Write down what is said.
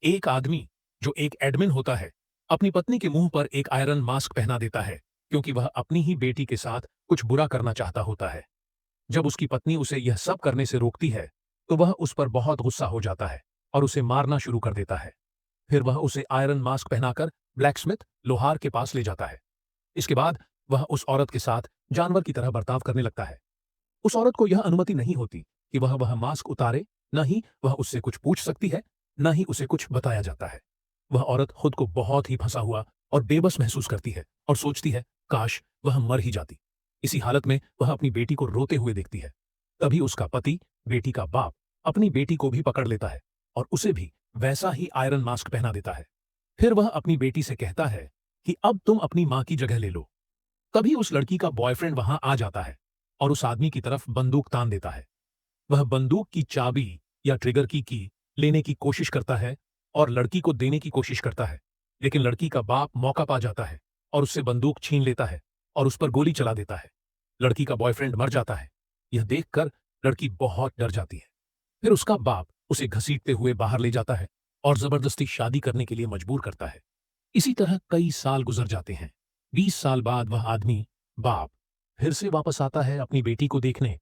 एक आदमी, जो एक एडमिन होता है, अपनी पत्नी के मुंह पर एक आयरन मास्क पहना देता है, क्योंकि वह अपनी ही बेटी के साथ कुछ बुरा करना चाहता होता है। जब उसकी पत्नी उसे यह सब करने से रोकती है, तो वह उस पर बहुत गुस्सा हो जाता है और उसे मारना शुरू कर देता है। फिर वह उसे आयरन मास्क पहनाकर ब्लैकस्मिथ, लोहार के पास ले जाता है। इसके बाद वह उस औरत के साथ जानवर की तरह बर्ताव करने लगता है। उस औरत को यह अनुमति नहीं होती कि वह मास्क उतारे, न ही वह उससे कुछ पूछ सकती है, न ही उसे कुछ बताया जाता है। वह औरत खुद को बहुत ही फंसा हुआ और बेबस महसूस करती है और सोचती है, काश वह मर ही जाती। इसी हालत में वह अपनी बेटी को रोते हुए देखती है। तभी उसका पति, बेटी का बाप, अपनी बेटी को भी पकड़ लेता है और उसे भी वैसा ही आयरन मास्क पहना देता है। फिर वह अपनी बेटी से कहता है कि अब तुम अपनी मां की जगह ले लो। तभी उस लड़की का बॉयफ्रेंड वहां आ जाता है और उस आदमी की तरफ बंदूक तान देता है। वह बंदूक की चाबी या ट्रिगर की लेने की कोशिश करता है और लड़की को देने की कोशिश करता है, लेकिन लड़की का बाप मौका पा जाता है और उससे बंदूक छीन लेता है और उस पर गोली चला देता है। लड़की का बॉयफ्रेंड मर जाता है। यह देखकर लड़की बहुत डर जाती है। फिर उसका बाप उसे घसीटते हुए बाहर ले जाता है और जबरदस्ती शादी करने के लिए मजबूर करता है। इसी तरह कई साल गुजर जाते हैं। 20 साल बाद वह आदमी, बाप, फिर से वापस आता है अपनी बेटी को देखने